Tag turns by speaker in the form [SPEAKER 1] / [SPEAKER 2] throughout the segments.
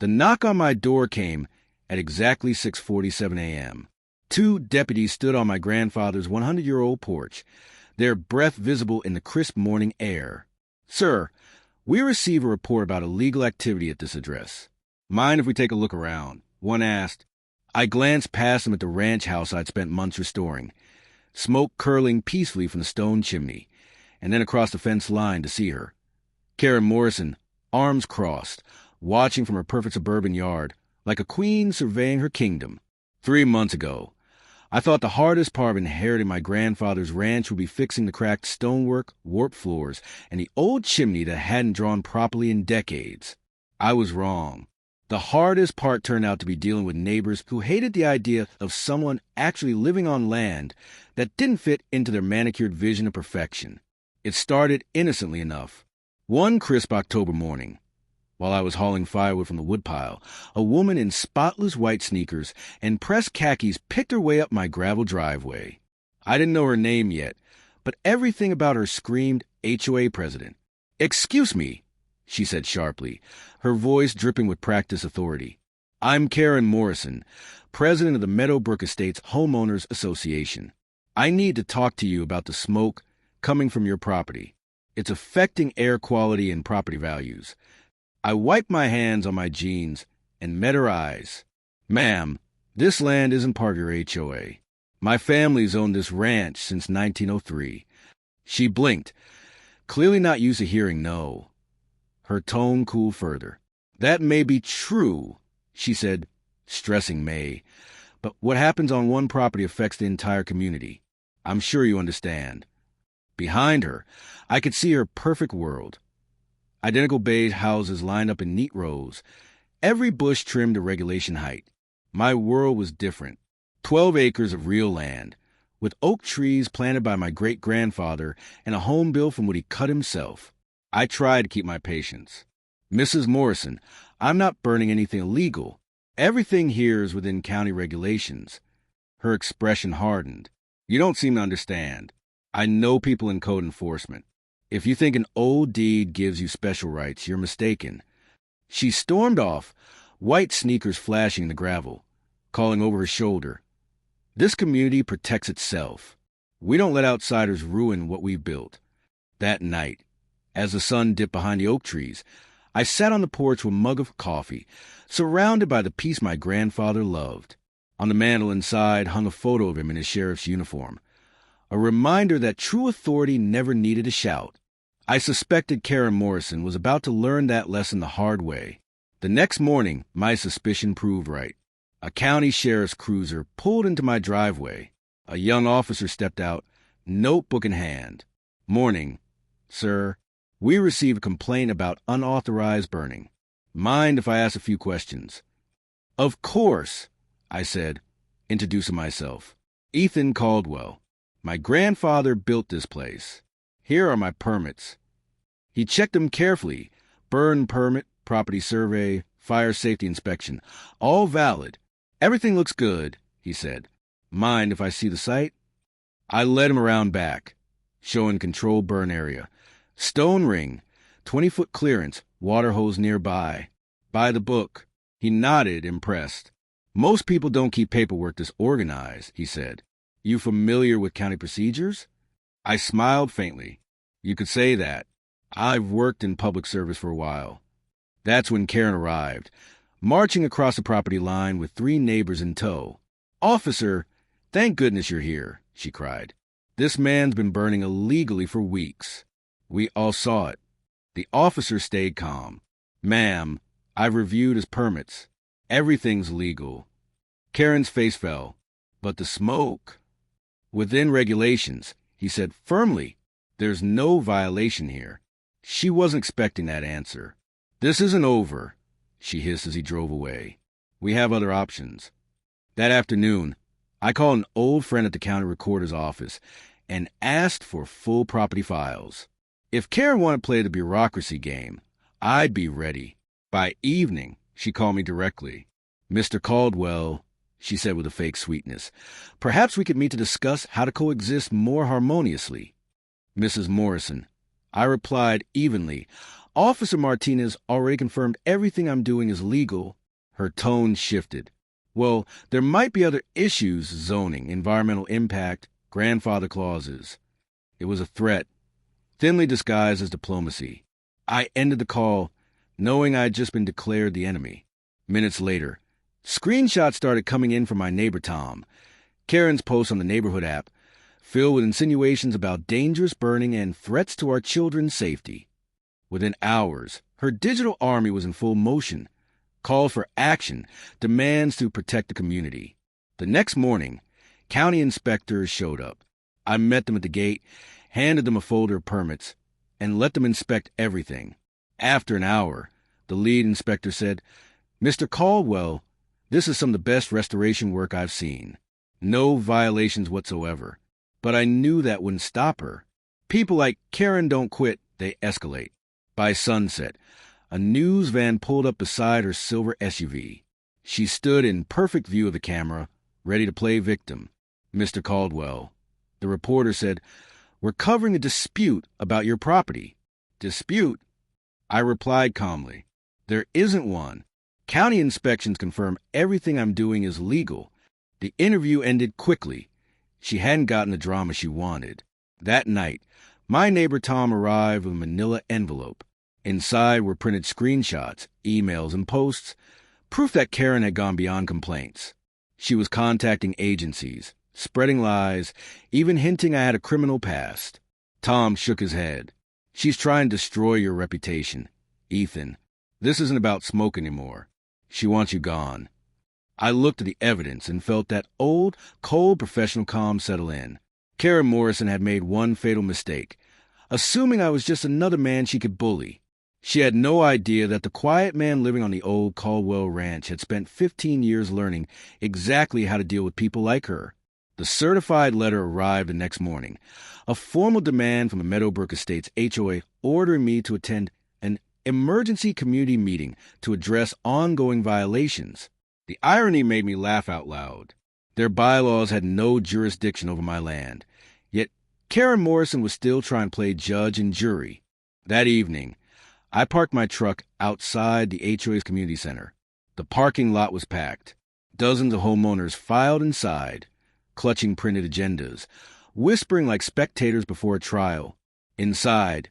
[SPEAKER 1] The knock on my door came at exactly 6:47 a.m. Two deputies stood on my grandfather's 100-year-old porch, their breath visible in the crisp morning air. "Sir, we receive a report about illegal activity at this address. Mind if we take a look around?" one asked. I glanced past them at the ranch house I'd spent months restoring, smoke curling peacefully from the stone chimney, and then across the fence line to see her. Karen Morrison, arms crossed, watching from her perfect suburban yard, like a queen surveying her kingdom. 3 months ago, I thought the hardest part of inheriting my grandfather's ranch would be fixing the cracked stonework, warped floors, and the old chimney that hadn't drawn properly in decades. I was wrong. The hardest part turned out to be dealing with neighbors who hated the idea of someone actually living on land that didn't fit into their manicured vision of perfection. It started innocently enough. One crisp October morning, while I was hauling firewood from the woodpile, a woman in spotless white sneakers and pressed khakis picked her way up my gravel driveway. I didn't know her name yet, but everything about her screamed HOA president. "Excuse me," she said sharply, her voice dripping with practiced authority. "I'm Karen Morrison, president of the Meadowbrook Estates Homeowners Association. I need to talk to you about the smoke coming from your property. It's affecting air quality and property values." I wiped my hands on my jeans and met her eyes. "Ma'am, this land isn't part of your HOA. My family's owned this ranch since 1903. She blinked, clearly not used to hearing no. Her tone cooled further. "That may be true," she said, stressing may, "but what happens on one property affects the entire community. I'm sure you understand." Behind her, I could see her perfect world. Identical beige houses lined up in neat rows, every bush trimmed to regulation height. My world was different. 12 acres of real land, with oak trees planted by my great-grandfather and a home built from what he cut himself. I tried to keep my patience. "Mrs. Morrison, I'm not burning anything illegal. Everything here is within county regulations." Her expression hardened. "You don't seem to understand. I know people in code enforcement. If you think an old deed gives you special rights, you're mistaken." She stormed off, white sneakers flashing in the gravel, calling over her shoulder, "This community protects itself. We don't let outsiders ruin what we've built." That night, as the sun dipped behind the oak trees, I sat on the porch with a mug of coffee, surrounded by the peace my grandfather loved. On the mantel inside hung a photo of him in his sheriff's uniform, a reminder that true authority never needed a shout. I suspected Karen Morrison was about to learn that lesson the hard way. The next morning, my suspicion proved right. A county sheriff's cruiser pulled into my driveway. A young officer stepped out, notebook in hand. "Morning, sir. We received a complaint about unauthorized burning. Mind if I ask a few questions?" "Of course," I said, introducing myself. "Ethan Caldwell. My grandfather built this place. Here are my permits." He checked them carefully. Burn permit, property survey, fire safety inspection. All valid. "Everything looks good," he said. "Mind if I see the site?" I led him around back, showing controlled burn area. Stone ring, 20-foot clearance, water hose nearby. "By the book." He nodded, impressed. "Most people don't keep paperwork this organized," he said. "You familiar with county procedures?" I smiled faintly. "You could say that. I've worked in public service for a while." That's when Karen arrived, marching across the property line with 3 neighbors in tow. "Officer, thank goodness you're here," she cried. "This man's been burning illegally for weeks." We all saw it. The officer stayed calm. "Ma'am, I've reviewed his permits. Everything's legal." Karen's face fell. "But the smoke." "Within regulations," he said firmly. "There's no violation here." She wasn't expecting that answer. "This isn't over," she hissed as he drove away. "We have other options." That afternoon, I called an old friend at the county recorder's office and asked for full property files. If Karen wanted to play the bureaucracy game, I'd be ready. By evening, she called me directly. "Mr. Caldwell," she said with a fake sweetness, "perhaps we could meet to discuss how to coexist more harmoniously." "Mrs. Morrison," I replied evenly, Officer Martinez already confirmed everything I'm doing is legal. Her tone shifted. Well, there might be other issues: zoning, environmental impact, grandfather clauses. It was a threat, thinly disguised as diplomacy. I ended the call, knowing I had just been declared the enemy. Minutes later, screenshots started coming in from my neighbor Tom. Karen's post on the neighborhood app, filled with insinuations about dangerous burning and threats to our children's safety. Within hours, her digital army was in full motion. Calls for action, demands to protect the community. The next morning, county inspectors showed up. I met them at the gate, handed them a folder of permits, and let them inspect everything. After an hour, the lead inspector said, "Mr. Caldwell, this is some of the best restoration work I've seen. No violations whatsoever." But I knew that wouldn't stop her. People like Karen don't quit, they escalate. By sunset, a news van pulled up beside her silver SUV. She stood in perfect view of the camera, ready to play victim. "Mr. Caldwell," the reporter said, "we're covering a dispute about your property." "Dispute?" I replied calmly. "There isn't one. County inspections confirm everything I'm doing is legal." The interview ended quickly. She hadn't gotten the drama she wanted. That night, my neighbor Tom arrived with a manila envelope. Inside were printed screenshots, emails, and posts, proof that Karen had gone beyond complaints. She was contacting agencies, spreading lies, even hinting I had a criminal past. Tom shook his head. "She's trying to destroy your reputation. Ethan, this isn't about smoke anymore. She wants you gone." I looked at the evidence and felt that old, cold professional calm settle in. Karen Morrison had made one fatal mistake, assuming I was just another man she could bully. She had no idea that the quiet man living on the old Caldwell Ranch had spent 15 years learning exactly how to deal with people like her. The certified letter arrived the next morning, a formal demand from the Meadowbrook Estates HOA ordering me to attend an emergency community meeting to address ongoing violations. The irony made me laugh out loud. Their bylaws had no jurisdiction over my land, yet Karen Morrison was still trying to play judge and jury. That evening, I parked my truck outside the HOA's community center. The parking lot was packed. Dozens of homeowners filed inside, clutching printed agendas, whispering like spectators before a trial. Inside,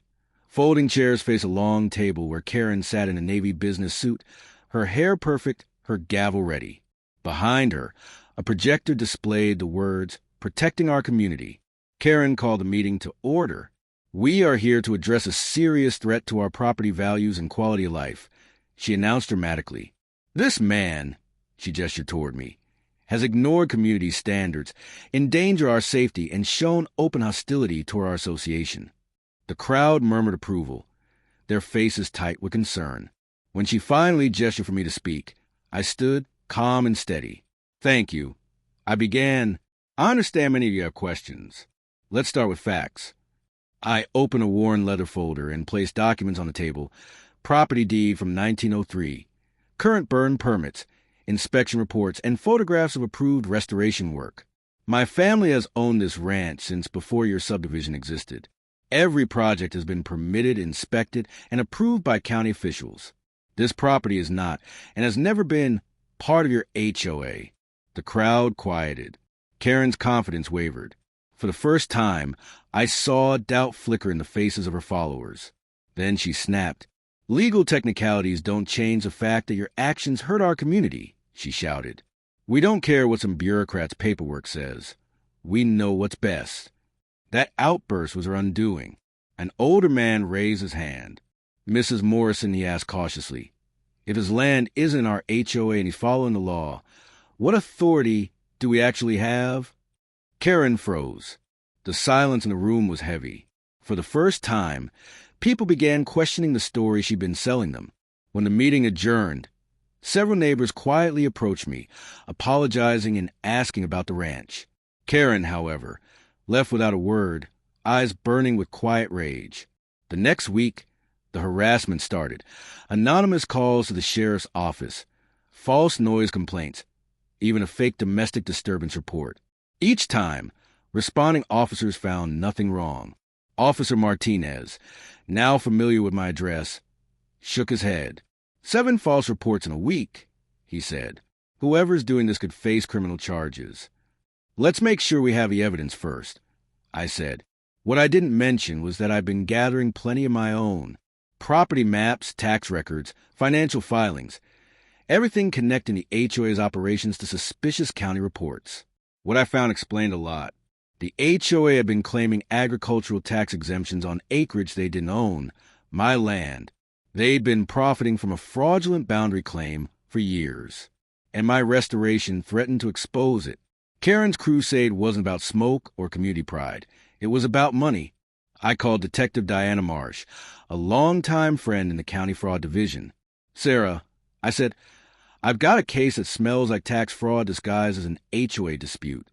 [SPEAKER 1] folding chairs faced a long table where Karen sat in a navy business suit, her hair perfect, her gavel ready. Behind her, a projector displayed the words, "Protecting our community." Karen called the meeting to order. "We are here to address a serious threat to our property values and quality of life," she announced dramatically. "This man," she gestured toward me, "has ignored community standards, endangered our safety, and shown open hostility toward our association." The crowd murmured approval, their faces tight with concern. When she finally gestured for me to speak, I stood calm and steady. "Thank you." I began. "I understand many of you have questions. Let's start with facts." I opened a worn leather folder and placed documents on the table: property deed from 1903, current burn permits, inspection reports, and photographs of approved restoration work. "My family has owned this ranch since before your subdivision existed. Every project has been permitted, inspected, and approved by county officials. This property is not, and has never been, part of your HOA." The crowd quieted. Karen's confidence wavered. For the first time, I saw doubt flicker in the faces of her followers. Then she snapped. "Legal technicalities don't change the fact that your actions hurt our community," she shouted. "We don't care what some bureaucrat's paperwork says. We know what's best." That outburst was her undoing. An older man raised his hand. "Mrs. Morrison," he asked cautiously, "if his land isn't our HOA and he's following the law, what authority do we actually have?" Karen froze. The silence in the room was heavy. For the first time, people began questioning the story she'd been selling them. When the meeting adjourned, several neighbors quietly approached me, apologizing and asking about the ranch. Karen, however, left without a word, eyes burning with quiet rage. The next week, the harassment started. Anonymous calls to the sheriff's office, false noise complaints, even a fake domestic disturbance report. Each time, responding officers found nothing wrong. Officer Martinez, now familiar with my address, shook his head. 7 false reports in a week, he said. Whoever's doing this could face criminal charges. Let's make sure we have the evidence first, I said. What I didn't mention was that I've been gathering plenty of my own. Property maps, tax records, financial filings. Everything connecting the HOA's operations to suspicious county reports. What I found explained a lot. The HOA had been claiming agricultural tax exemptions on acreage they didn't own, my land. They'd been profiting from a fraudulent boundary claim for years. And my restoration threatened to expose it. Karen's crusade wasn't about smoke or community pride. It was about money. I called Detective Diana Marsh, a longtime friend in the County Fraud Division. Sarah, I said, I've got a case that smells like tax fraud disguised as an HOA dispute.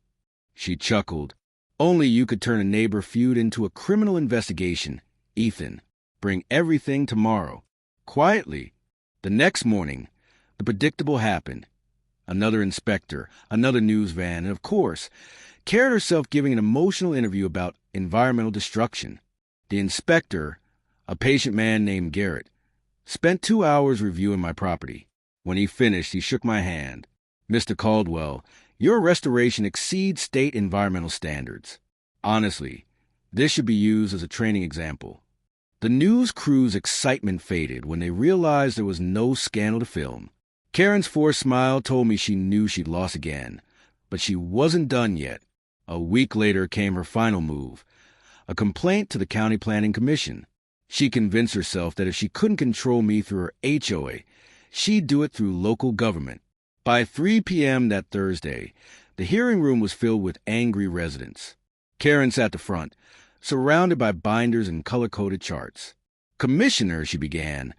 [SPEAKER 1] She chuckled. Only you could turn a neighbor feud into a criminal investigation. Ethan, bring everything tomorrow. Quietly. The next morning, the predictable happened. Another inspector, another news van, and of course, Karen herself giving an emotional interview about environmental destruction. The inspector, a patient man named Garrett, spent 2 hours reviewing my property. When he finished, he shook my hand. Mr. Caldwell, your restoration exceeds state environmental standards. Honestly, this should be used as a training example. The news crew's excitement faded when they realized there was no scandal to film. Karen's forced smile told me she knew she'd lost again, but she wasn't done yet. A week later came her final move, a complaint to the County Planning Commission. She convinced herself that if she couldn't control me through her HOA, she'd do it through local government. By 3 p.m. that Thursday, the hearing room was filled with angry residents. Karen sat the front, surrounded by binders and color-coded charts. Commissioner, she began,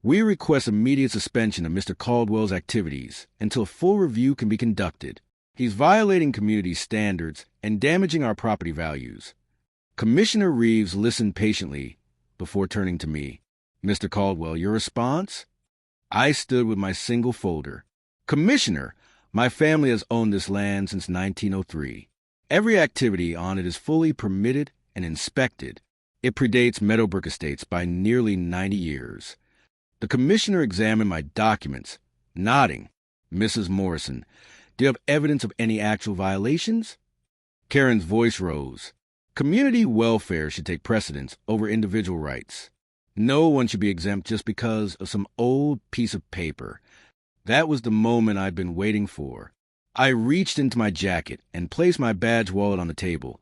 [SPEAKER 1] we request immediate suspension of Mr. Caldwell's activities until a full review can be conducted. He's violating community standards and damaging our property values. Commissioner Reeves listened patiently before turning to me. Mr. Caldwell, your response? I stood with my single folder. Commissioner, my family has owned this land since 1903. Every activity on it is fully permitted and inspected. It predates Meadowbrook Estates by nearly 90 years. The commissioner examined my documents, nodding. Mrs. Morrison, do you have evidence of any actual violations? Karen's voice rose. Community welfare should take precedence over individual rights. No one should be exempt just because of some old piece of paper. That was the moment I'd been waiting for. I reached into my jacket and placed my badge wallet on the table,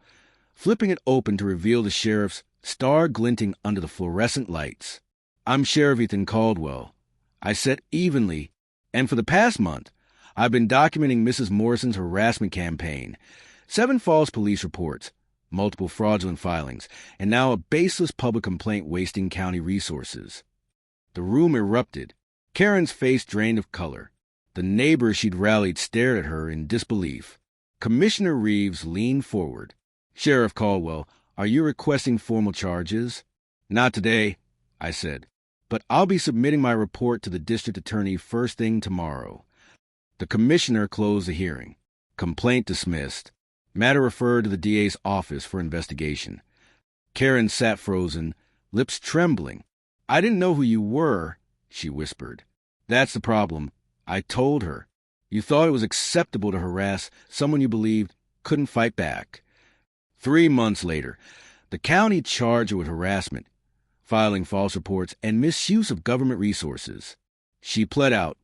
[SPEAKER 1] flipping it open to reveal the sheriff's star glinting under the fluorescent lights. I'm Sheriff Ethan Caldwell. I said evenly, and for the past month, I've been documenting Mrs. Morrison's harassment campaign. 7 false police reports, multiple fraudulent filings, and now a baseless public complaint wasting county resources. The room erupted. Karen's face drained of color. The neighbors she'd rallied stared at her in disbelief. Commissioner Reeves leaned forward. Sheriff Caldwell, are you requesting formal charges? Not today, I said, but I'll be submitting my report to the district attorney first thing tomorrow. The commissioner closed the hearing. Complaint dismissed. Matter referred to the DA's office for investigation. Karen sat frozen, lips trembling. I didn't know who you were, she whispered. That's the problem, I told her. You thought it was acceptable to harass someone you believed couldn't fight back. 3 months later, the county charged her with harassment, filing false reports, and misuse of government resources. She pled out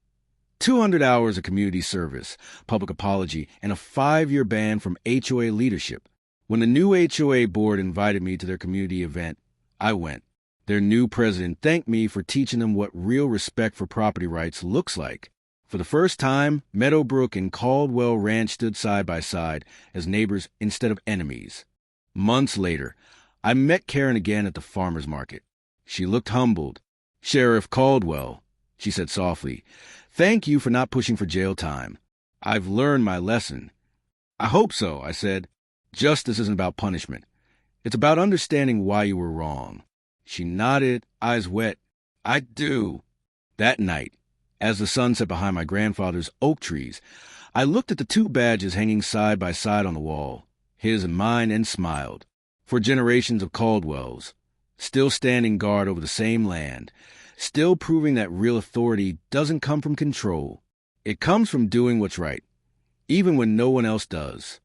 [SPEAKER 1] 200 hours of community service, public apology, and a 5-year ban from HOA leadership. When the new HOA board invited me to their community event, I went. Their new president thanked me for teaching them what real respect for property rights looks like. For the first time, Meadowbrook and Caldwell Ranch stood side by side as neighbors instead of enemies. Months later, I met Karen again at the farmer's market. She looked humbled. Sheriff Caldwell, she said softly, thank you for not pushing for jail time. I've learned my lesson. I hope so, I said. Justice isn't about punishment. It's about understanding why you were wrong. She nodded, eyes wet. I do. That night, as the sun set behind my grandfather's oak trees, I looked at the 2 badges hanging side by side on the wall, his and mine, and smiled. For generations of Caldwells, still standing guard over the same land, still proving that real authority doesn't come from control. It comes from doing what's right, even when no one else does.